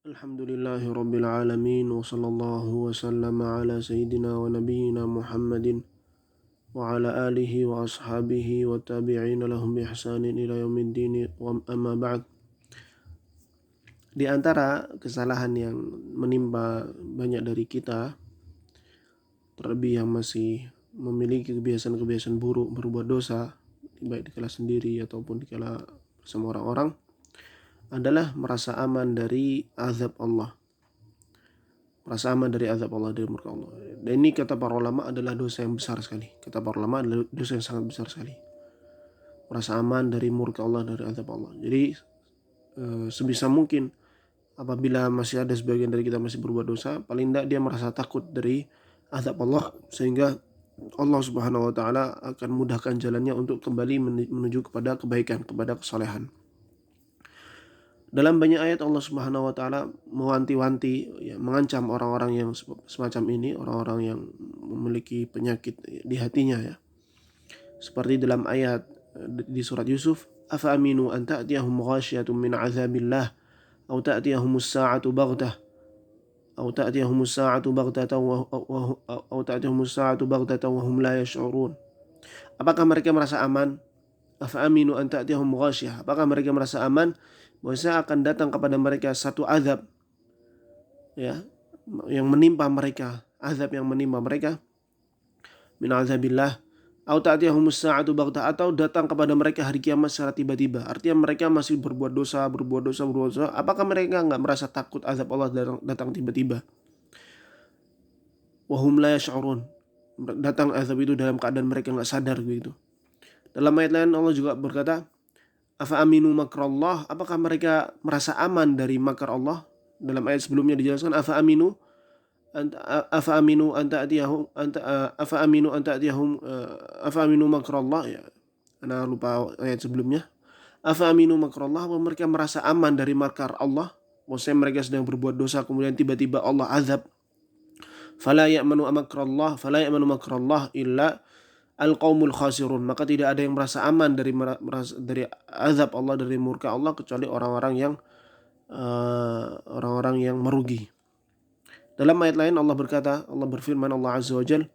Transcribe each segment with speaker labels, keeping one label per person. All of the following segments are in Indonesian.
Speaker 1: Alhamdulillahi Rabbil Alamin wa sallallahu wa sallama ala sayyidina wa nabiyyina Muhammadin wa ala alihi wa ashabihi wa tabi'ina lahum bi ihsanin ila yaumiddin wa amma ba'd. Di antara kesalahan yang menimpa banyak dari kita, terlebih yang masih memiliki kebiasaan-kebiasaan buruk berbuat dosa, baik di kala sendiri ataupun di kala bersama orang-orang, adalah merasa aman dari azab Allah. Merasa aman dari azab Allah, dari murka Allah. Dan ini kata para ulama adalah dosa yang besar sekali. Kata para ulama adalah dosa yang sangat besar sekali. Merasa aman dari murka Allah, dari azab Allah. Jadi sebisa mungkin apabila masih ada sebagian dari kita masih berbuat dosa, paling tidak dia merasa takut dari azab Allah, sehingga Allah Subhanahu wa taala akan mudahkan jalannya untuk kembali menuju kepada kebaikan, kepada kesalehan. Dalam banyak ayat Allah Subhanahu wa taala mewanti-wanti, mengancam orang-orang yang semacam ini, orang-orang yang memiliki penyakit di hatinya, ya. Seperti dalam ayat di surat Yusuf, afa aminu an ta'tiyahum ghasyiyatun min 'adzabillah aw ta'tiyahumus sa'atu baghtah aw ta'tiyahumus sa'atu baghtatan aw ta'tiyahumus sa'atu baghtatan wa hum la yash'urun. Apakah mereka merasa aman? Afa aminu an ta'tiyahum ghasyiyah. Apakah mereka merasa aman bahwasanya akan datang kepada mereka satu azab, ya, yang menimpa mereka, azab yang menimpa mereka min azabillah, au ta'tiyahumus sa'atu baghtah, atau datang kepada mereka hari kiamat secara tiba-tiba. Artinya mereka masih berbuat dosa. Apakah mereka enggak merasa takut azab Allah datang tiba-tiba? Wa hum la yash'urun. Datang azab itu dalam keadaan mereka enggak sadar begitu. Dalam ayat lain Allah juga berkata, afa aminu makrallah, apakah mereka merasa aman dari makar Allah? Dalam ayat sebelumnya dijelaskan afa aminu makrallah, ya. Ana lupa ayat sebelumnya. Afa aminu makrallah, apa mereka merasa aman dari makar Allah? Maksudnya mereka sedang berbuat dosa kemudian tiba-tiba Allah azab. Fala ya'manu makrallah illa al-qaumul khasirun. Maka tidak ada yang merasa aman dari azab Allah, dari murka Allah, kecuali orang-orang yang merugi. Dalam ayat lain Allah berkata, Allah berfirman, Allah Azza wa Jal,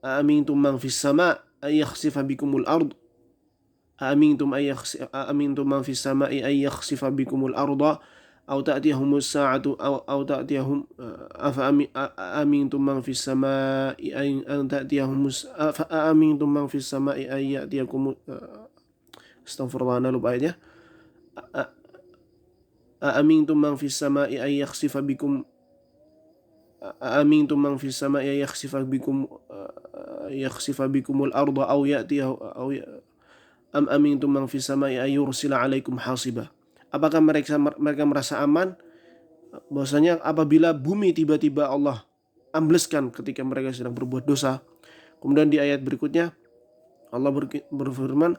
Speaker 1: aamintum man fis sama' ay yakhsifa bikumul ard aamintum man fis sama'i ay yakhsifa bikumul arda aw ta'tiyahumus sa'atu aw ta'tiyahum amintum man fis sama'i an ta'tiyahumus amintum man fis sama'i ay ya'tiyakum astaghfirullah, lupa ayatnya. Amintum man fis sama'i ay yakhsifa bikum amintum man fis sama'i ay yakhsifa bikumul arda aw ya'tiyahu am amintum man fis sama'i ay yursila 'alaikum hasiba. Apakah mereka merasa aman bahwasanya apabila bumi tiba-tiba Allah ambleskan ketika mereka sedang berbuat dosa? Kemudian di ayat berikutnya Allah berfirman,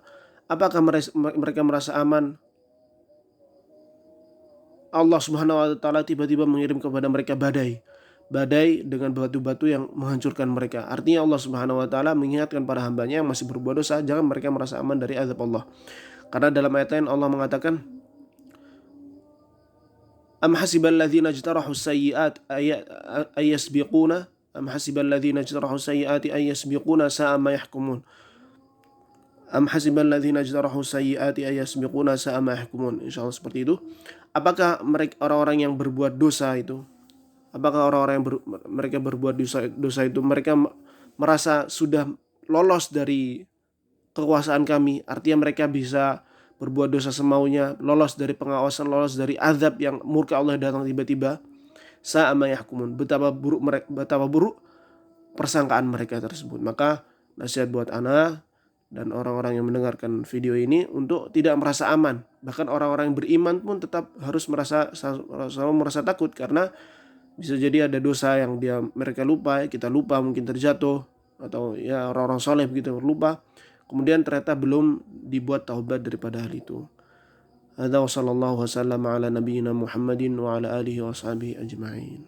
Speaker 1: apakah mereka merasa aman Allah Subhanahu wa taala tiba-tiba mengirim kepada mereka badai dengan batu-batu yang menghancurkan mereka. Artinya Allah Subhanahu wa taala mengingatkan para hambanya yang masih berbuat dosa, jangan mereka merasa aman dari azab Allah. Karena dalam ayat lain Allah mengatakan, am hasibal ladzina ijtarahu sayyi'at ayasbiquna sa'a ma yahkumun. Am hasibal ladzina ijtarahu sayyi'ati ayasbiquna sa'a ma yahkumun. Insyaallah seperti itu. Apakah orang-orang yang berbuat dosa itu, apakah orang-orang yang mereka berbuat dosa itu mereka merasa sudah lolos dari kekuasaan kami? Artinya mereka bisa berbuat dosa semaunya, lolos dari pengawasan, lolos dari azab yang murka Allah datang tiba-tiba. Sa'a ma yahkumun. Betapa buruk persangkaan mereka tersebut. Maka nasihat buat ana dan orang-orang yang mendengarkan video ini untuk tidak merasa aman. Bahkan orang-orang yang beriman pun tetap harus selalu merasa takut, karena bisa jadi ada dosa yang mereka lupa, kita lupa, mungkin terjatuh, atau ya orang-orang soleh begitu lupa, kemudian ternyata belum dibuat taubat daripada hal itu. Hadza wa sallallahu wasallam ala nabiyyina Muhammadin wa ala alihi wa sahbihi ajma'in.